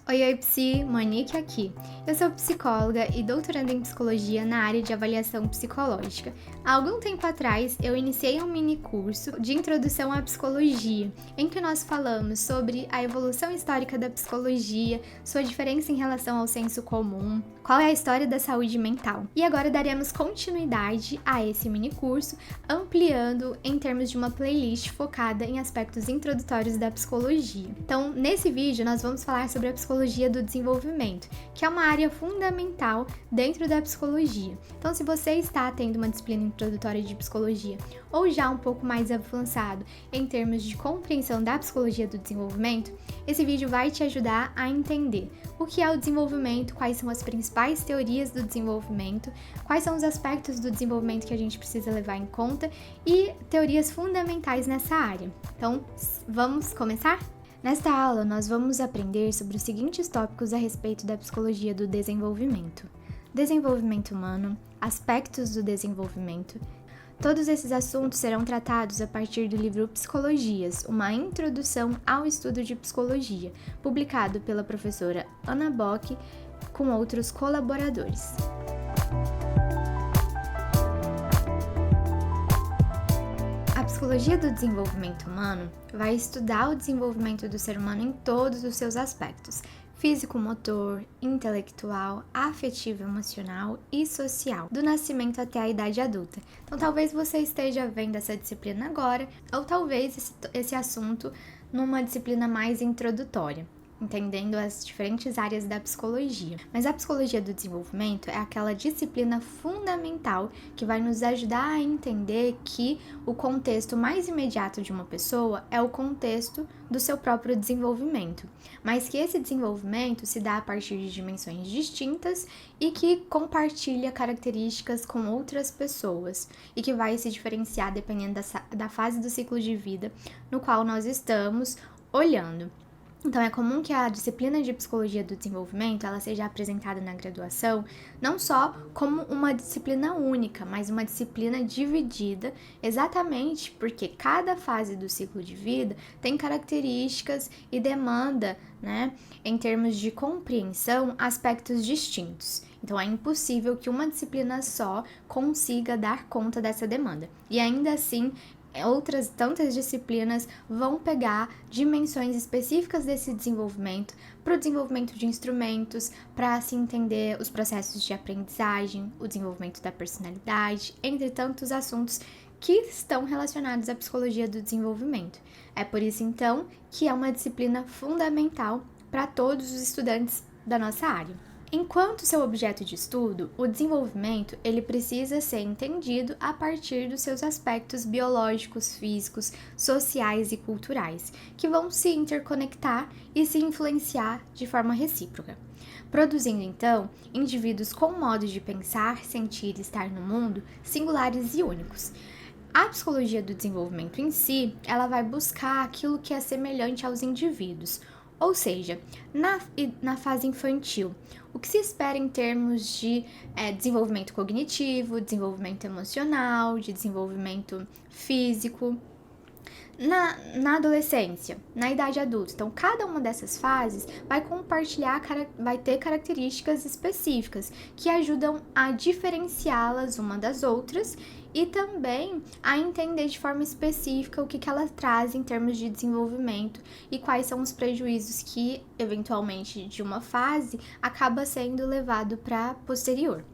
Oi, Psi, Monique aqui. Eu sou psicóloga e doutoranda em psicologia na área de avaliação psicológica. Há algum tempo atrás, eu iniciei um mini curso de introdução à psicologia, em que nós falamos sobre a evolução histórica da psicologia, sua diferença em relação ao senso comum, qual é a história da saúde mental. E agora daremos continuidade a esse mini curso, ampliando em termos de uma playlist focada em aspectos introdutórios da psicologia. Então, nesse vídeo, nós vamos falar sobre a psicologia do desenvolvimento, que é uma área fundamental dentro da psicologia. Então, se você está tendo uma disciplina introdutória de psicologia ou já um pouco mais avançado em termos de compreensão da psicologia do desenvolvimento, esse vídeo vai te ajudar a entender o que é o desenvolvimento, quais são as principais teorias do desenvolvimento, quais são os aspectos do desenvolvimento que a gente precisa levar em conta e teorias fundamentais nessa área. Então, vamos começar? Nesta aula, nós vamos aprender sobre os seguintes tópicos a respeito da psicologia do desenvolvimento: desenvolvimento humano, aspectos do desenvolvimento. Todos esses assuntos serão tratados a partir do livro Psicologias, uma introdução ao estudo de psicologia, publicado pela professora Ana Bock com outros colaboradores. A psicologia do desenvolvimento humano vai estudar o desenvolvimento do ser humano em todos os seus aspectos: físico-motor, intelectual, afetivo-emocional e social, do nascimento até a idade adulta. Então, talvez você esteja vendo essa disciplina agora, ou talvez esse assunto numa disciplina mais introdutória, entendendo as diferentes áreas da psicologia. Mas a psicologia do desenvolvimento é aquela disciplina fundamental que vai nos ajudar a entender que o contexto mais imediato de uma pessoa é o contexto do seu próprio desenvolvimento, mas que esse desenvolvimento se dá a partir de dimensões distintas e que compartilha características com outras pessoas e que vai se diferenciar dependendo da fase do ciclo de vida no qual nós estamos olhando. Então, é comum que a disciplina de psicologia do desenvolvimento ela seja apresentada na graduação não só como uma disciplina única, mas uma disciplina dividida, exatamente porque cada fase do ciclo de vida tem características e demanda, em termos de compreensão, aspectos distintos. Então, é impossível que uma disciplina só consiga dar conta dessa demanda. E ainda assim, outras tantas disciplinas vão pegar dimensões específicas desse desenvolvimento para o desenvolvimento de instrumentos, para se entender os processos de aprendizagem, o desenvolvimento da personalidade, entre tantos assuntos que estão relacionados à psicologia do desenvolvimento. É por isso, então, que é uma disciplina fundamental para todos os estudantes da nossa área. Enquanto seu objeto de estudo, o desenvolvimento ele precisa ser entendido a partir dos seus aspectos biológicos, físicos, sociais e culturais, que vão se interconectar e se influenciar de forma recíproca, produzindo então indivíduos com modos de pensar, sentir e estar no mundo singulares e únicos. A psicologia do desenvolvimento em si, ela vai buscar aquilo que é semelhante aos indivíduos. Ou seja, na fase infantil, o que se espera em termos de desenvolvimento cognitivo, desenvolvimento emocional, de desenvolvimento físico, na adolescência, na idade adulta. Então, cada uma dessas fases vai ter características específicas que ajudam a diferenciá-las uma das outras e também a entender de forma específica o que ela traz em termos de desenvolvimento e quais são os prejuízos que, eventualmente, de uma fase acaba sendo levado para posterior.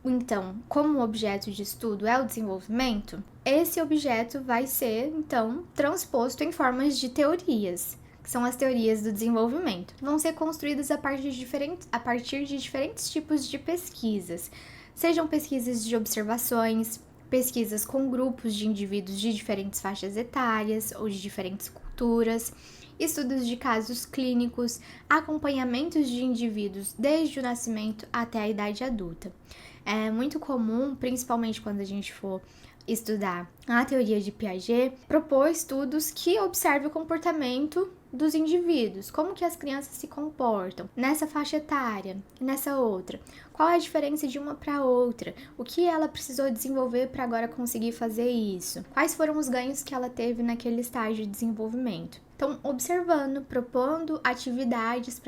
Então, como o objeto de estudo é o desenvolvimento, esse objeto vai ser, então, transposto em formas de teorias, que são as teorias do desenvolvimento. Vão ser construídas a partir de diferentes tipos de pesquisas, sejam pesquisas de observações, pesquisas com grupos de indivíduos de diferentes faixas etárias ou de diferentes culturas, estudos de casos clínicos, acompanhamentos de indivíduos desde o nascimento até a idade adulta. É muito comum, principalmente quando a gente for estudar a teoria de Piaget, propor estudos que observem o comportamento dos indivíduos, como que as crianças se comportam nessa faixa etária e nessa outra, qual é a diferença de uma para outra, o que ela precisou desenvolver para agora conseguir fazer isso, quais foram os ganhos que ela teve naquele estágio de desenvolvimento. Então, observando, propondo atividades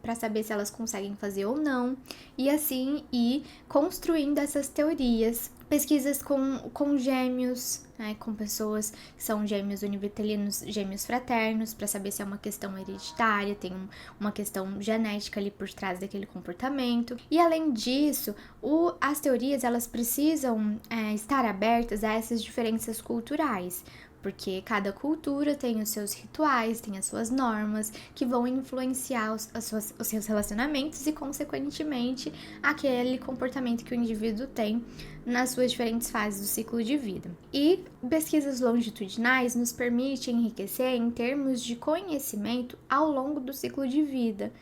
para saber se elas conseguem fazer ou não, e assim ir construindo essas teorias. Pesquisas com gêmeos, né, com pessoas que são gêmeos univitelinos, gêmeos fraternos, para saber se é uma questão hereditária, tem uma questão genética ali por trás daquele comportamento. E além disso, as teorias elas precisam estar abertas a essas diferenças culturais, porque cada cultura tem os seus rituais, tem as suas normas, que vão influenciar os seus relacionamentos e, consequentemente, aquele comportamento que o indivíduo tem nas suas diferentes fases do ciclo de vida. E pesquisas longitudinais nos permitem enriquecer em termos de conhecimento ao longo do ciclo de vida,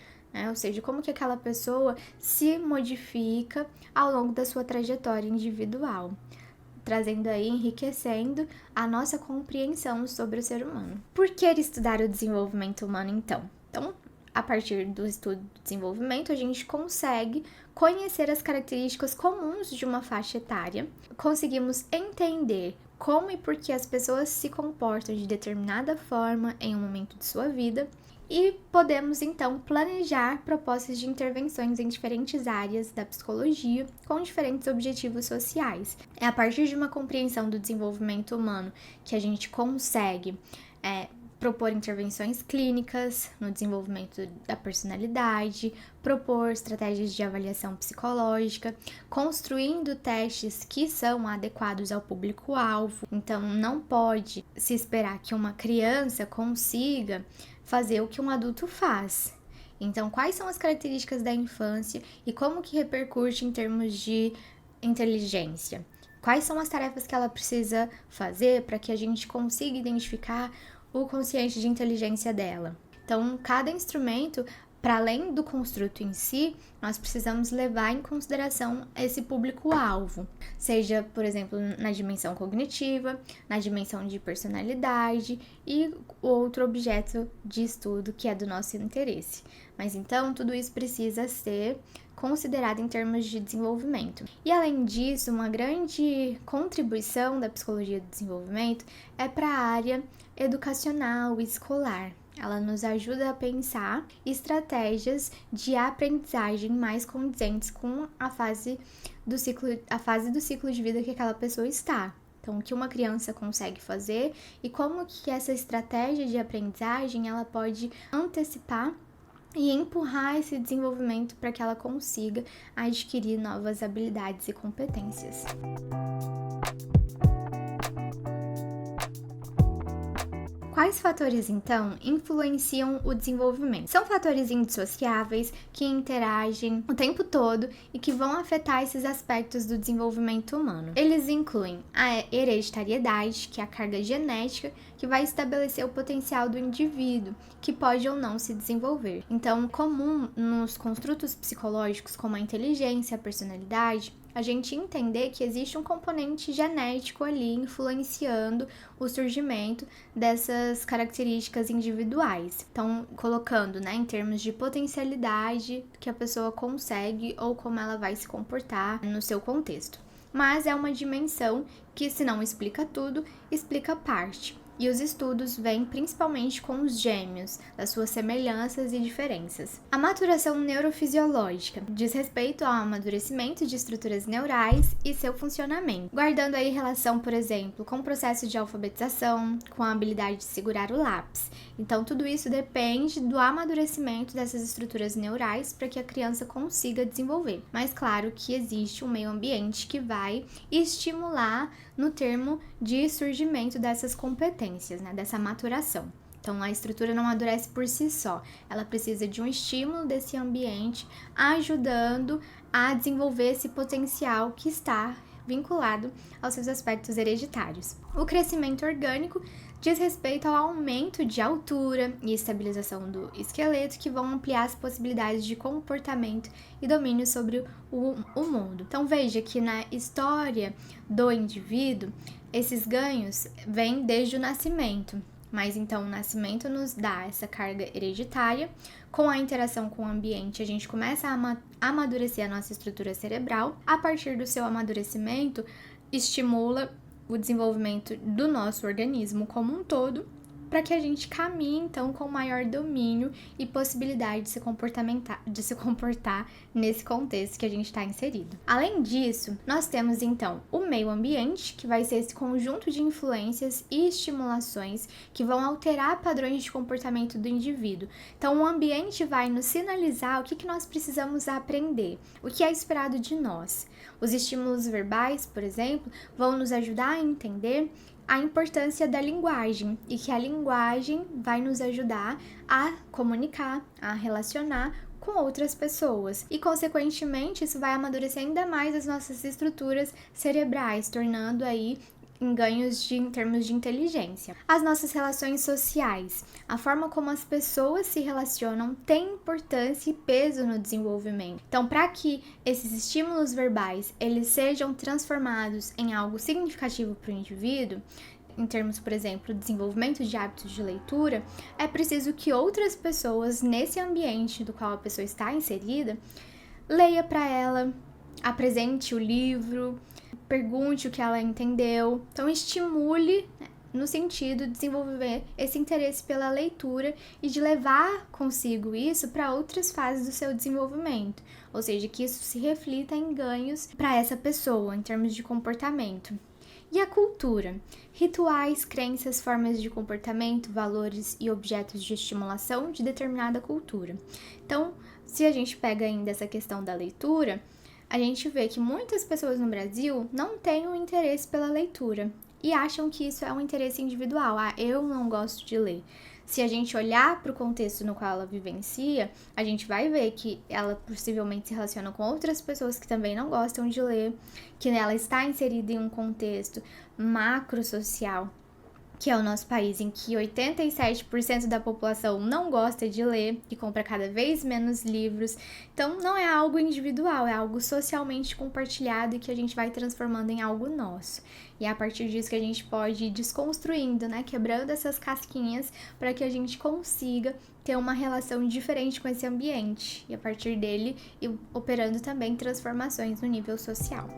ou seja, como que aquela pessoa se modifica ao longo da sua trajetória individual, trazendo aí, enriquecendo a nossa compreensão sobre o ser humano. Por que estudar o desenvolvimento humano, então? Então, a partir do estudo do desenvolvimento, a gente consegue conhecer as características comuns de uma faixa etária, conseguimos entender como e por que as pessoas se comportam de determinada forma em um momento de sua vida, e podemos, então, planejar propostas de intervenções em diferentes áreas da psicologia com diferentes objetivos sociais. É a partir de uma compreensão do desenvolvimento humano que a gente consegue propor intervenções clínicas no desenvolvimento da personalidade, propor estratégias de avaliação psicológica, construindo testes que são adequados ao público-alvo. Então, não pode se esperar que uma criança consiga fazer o que um adulto faz. Então, quais são as características da infância e como que repercute em termos de inteligência? Quais são as tarefas que ela precisa fazer para que a gente consiga identificar o quociente de inteligência dela? Então, cada instrumento, para além do construto em si, nós precisamos levar em consideração esse público-alvo, seja, por exemplo, na dimensão cognitiva, na dimensão de personalidade e outro objeto de estudo que é do nosso interesse. Mas então, tudo isso precisa ser considerado em termos de desenvolvimento. E além disso, uma grande contribuição da psicologia do desenvolvimento é para a área educacional e escolar. Ela nos ajuda a pensar estratégias de aprendizagem mais condizentes com a fase do ciclo de vida que aquela pessoa está. Então, o que uma criança consegue fazer e como que essa estratégia de aprendizagem ela pode antecipar e empurrar esse desenvolvimento para que ela consiga adquirir novas habilidades e competências. Quais fatores, então, influenciam o desenvolvimento? São fatores indissociáveis que interagem o tempo todo e que vão afetar esses aspectos do desenvolvimento humano. Eles incluem a hereditariedade, que é a carga genética que vai estabelecer o potencial do indivíduo, que pode ou não se desenvolver. Então, comum nos construtos psicológicos como a inteligência, a personalidade, a gente entender que existe um componente genético ali influenciando o surgimento dessas características individuais. Então, colocando, em termos de potencialidade que a pessoa consegue ou como ela vai se comportar no seu contexto. Mas é uma dimensão que, se não explica tudo, explica parte. E os estudos vêm principalmente com os gêmeos, das suas semelhanças e diferenças. A maturação neurofisiológica diz respeito ao amadurecimento de estruturas neurais e seu funcionamento, guardando aí relação, por exemplo, com o processo de alfabetização, com a habilidade de segurar o lápis. Então, tudo isso depende do amadurecimento dessas estruturas neurais para que a criança consiga desenvolver. Mas claro que existe um meio ambiente que vai estimular no termo de surgimento dessas competências, dessa maturação. Então, a estrutura não amadurece por si só, ela precisa de um estímulo desse ambiente, ajudando a desenvolver esse potencial que está vinculado aos seus aspectos hereditários. O crescimento orgânico diz respeito ao aumento de altura e estabilização do esqueleto, que vão ampliar as possibilidades de comportamento e domínio sobre o mundo. Então, veja que na história do indivíduo, esses ganhos vêm desde o nascimento. Mas então o nascimento nos dá essa carga hereditária, com a interação com o ambiente a gente começa a amadurecer a nossa estrutura cerebral, a partir do seu amadurecimento estimula o desenvolvimento do nosso organismo como um todo, para que a gente caminhe, então, com maior domínio e possibilidade de se comportar nesse contexto que a gente está inserido. Além disso, nós temos, então, o meio ambiente, que vai ser esse conjunto de influências e estimulações que vão alterar padrões de comportamento do indivíduo. Então, o ambiente vai nos sinalizar o que nós precisamos aprender, o que é esperado de nós. Os estímulos verbais, por exemplo, vão nos ajudar a entender a importância da linguagem e que a linguagem vai nos ajudar a comunicar, a relacionar com outras pessoas e, consequentemente, isso vai amadurecer ainda mais as nossas estruturas cerebrais, tornando aí em ganhos em termos de inteligência. As nossas relações sociais, a forma como as pessoas se relacionam tem importância e peso no desenvolvimento. Então, para que esses estímulos verbais eles sejam transformados em algo significativo para o indivíduo, em termos, por exemplo, desenvolvimento de hábitos de leitura, é preciso que outras pessoas nesse ambiente do qual a pessoa está inserida leia para ela, apresente o livro, pergunte o que ela entendeu. Então, estimule, no sentido de desenvolver esse interesse pela leitura e de levar consigo isso para outras fases do seu desenvolvimento. Ou seja, que isso se reflita em ganhos para essa pessoa, em termos de comportamento. E a cultura? Rituais, crenças, formas de comportamento, valores e objetos de estimulação de determinada cultura. Então, se a gente pega ainda essa questão da leitura, a gente vê que muitas pessoas no Brasil não têm um interesse pela leitura e acham que isso é um interesse individual. Eu não gosto de ler. Se a gente olhar para o contexto no qual ela vivencia, a gente vai ver que ela possivelmente se relaciona com outras pessoas que também não gostam de ler, que ela está inserida em um contexto macro-social, que é o nosso país, em que 87% da população não gosta de ler e compra cada vez menos livros. Então, não é algo individual, é algo socialmente compartilhado e que a gente vai transformando em algo nosso. E é a partir disso que a gente pode ir desconstruindo, quebrando essas casquinhas para que a gente consiga ter uma relação diferente com esse ambiente e, a partir dele, ir operando também transformações no nível social.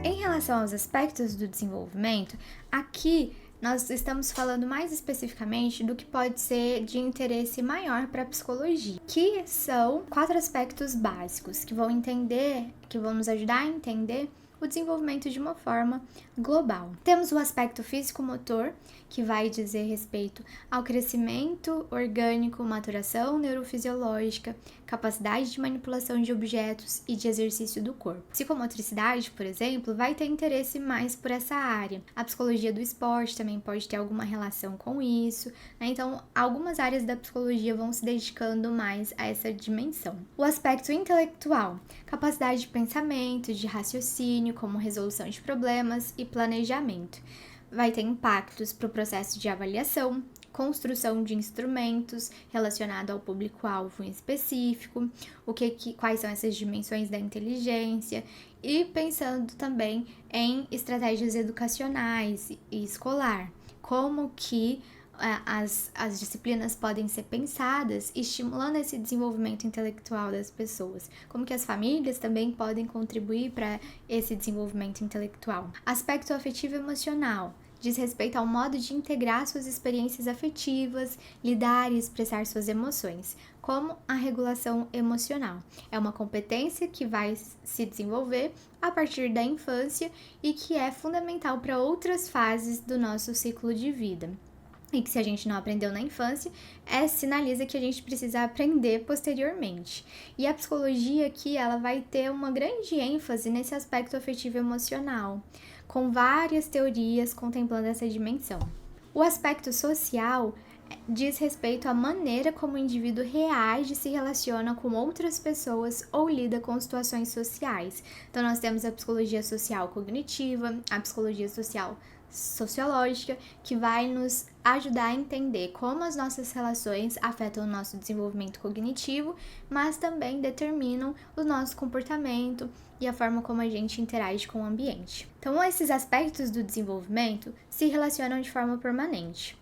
Em relação aos aspectos do desenvolvimento, aqui nós estamos falando mais especificamente do que pode ser de interesse maior para a psicologia, que são 4 aspectos básicos que vão nos ajudar a entender o desenvolvimento de uma forma global. Temos o aspecto físico-motor, que vai dizer respeito ao crescimento orgânico, maturação neurofisiológica, capacidade de manipulação de objetos e de exercício do corpo. Psicomotricidade, por exemplo, vai ter interesse mais por essa área. A psicologia do esporte também pode ter alguma relação com isso, Então, algumas áreas da psicologia vão se dedicando mais a essa dimensão. O aspecto intelectual, capacidade de pensamento, de raciocínio, como resolução de problemas e planejamento. Vai ter impactos para o processo de avaliação, construção de instrumentos relacionado ao público-alvo em específico, quais são essas dimensões da inteligência e pensando também em estratégias educacionais e escolar, como que as disciplinas podem ser pensadas, estimulando esse desenvolvimento intelectual das pessoas, como que as famílias também podem contribuir para esse desenvolvimento intelectual. Aspecto afetivo e emocional diz respeito ao modo de integrar suas experiências afetivas, lidar e expressar suas emoções, como a regulação emocional. É uma competência que vai se desenvolver a partir da infância e que é fundamental para outras fases do nosso ciclo de vida. E que se a gente não aprendeu na infância, sinaliza que a gente precisa aprender posteriormente. E a psicologia aqui, ela vai ter uma grande ênfase nesse aspecto afetivo emocional, com várias teorias contemplando essa dimensão. O aspecto social diz respeito à maneira como o indivíduo reage e se relaciona com outras pessoas ou lida com situações sociais. Então, nós temos a psicologia social cognitiva, a psicologia social sociológica, que vai nos ajudar a entender como as nossas relações afetam o nosso desenvolvimento cognitivo, mas também determinam o nosso comportamento e a forma como a gente interage com o ambiente. Então, esses aspectos do desenvolvimento se relacionam de forma permanente,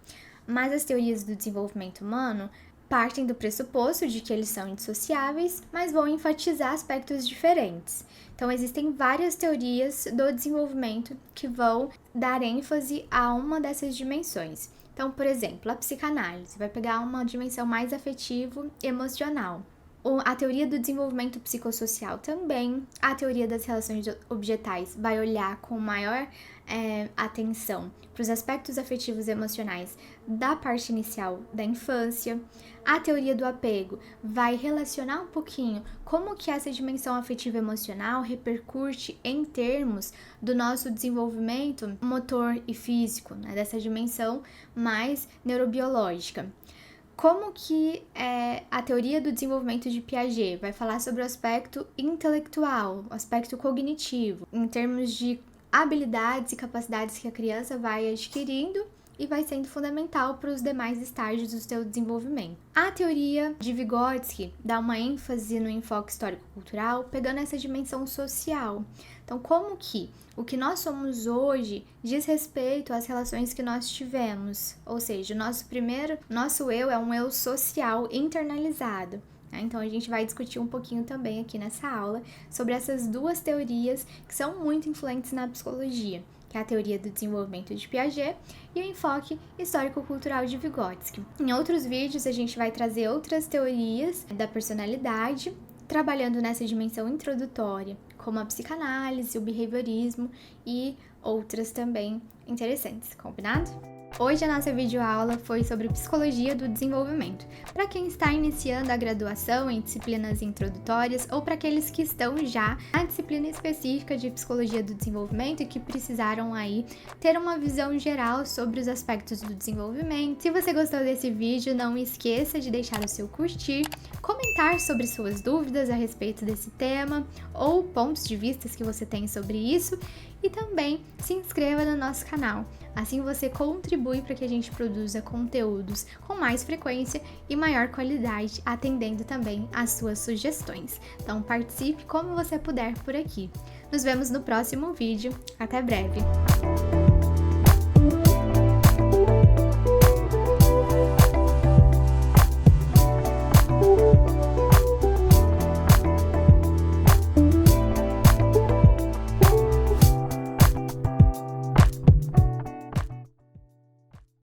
mas as teorias do desenvolvimento humano partem do pressuposto de que eles são indissociáveis, mas vão enfatizar aspectos diferentes. Então, existem várias teorias do desenvolvimento que vão dar ênfase a uma dessas dimensões. Então, por exemplo, a psicanálise vai pegar uma dimensão mais afetivo-emocional. A teoria do desenvolvimento psicossocial também, a teoria das relações objetais vai olhar com maior atenção para os aspectos afetivos e emocionais da parte inicial da infância. A teoria do apego vai relacionar um pouquinho como que essa dimensão afetiva e emocional repercute em termos do nosso desenvolvimento motor e físico, né, dessa dimensão mais neurobiológica. Como que a teoria do desenvolvimento de Piaget vai falar sobre o aspecto intelectual, o aspecto cognitivo, em termos de habilidades e capacidades que a criança vai adquirindo e vai sendo fundamental para os demais estágios do seu desenvolvimento. A teoria de Vygotsky dá uma ênfase no enfoque histórico-cultural, pegando essa dimensão social. Então, como que o que nós somos hoje diz respeito às relações que nós tivemos, ou seja, nosso eu é um eu social internalizado. Então, a gente vai discutir um pouquinho também aqui nessa aula sobre essas duas teorias que são muito influentes na psicologia, que é a teoria do desenvolvimento de Piaget e o enfoque histórico-cultural de Vygotsky. Em outros vídeos, a gente vai trazer outras teorias da personalidade, trabalhando nessa dimensão introdutória, como a psicanálise, o behaviorismo e outras também interessantes, combinado? Hoje a nossa videoaula foi sobre psicologia do desenvolvimento, para quem está iniciando a graduação em disciplinas introdutórias ou para aqueles que estão já na disciplina específica de psicologia do desenvolvimento e que precisaram aí ter uma visão geral sobre os aspectos do desenvolvimento. Se você gostou desse vídeo, não esqueça de deixar o seu curtir, comentar sobre suas dúvidas a respeito desse tema ou pontos de vista que você tem sobre isso e também se inscreva no nosso canal. Assim você contribui para que a gente produza conteúdos com mais frequência e maior qualidade, atendendo também às suas sugestões. Então participe como você puder por aqui. Nos vemos no próximo vídeo. Até breve!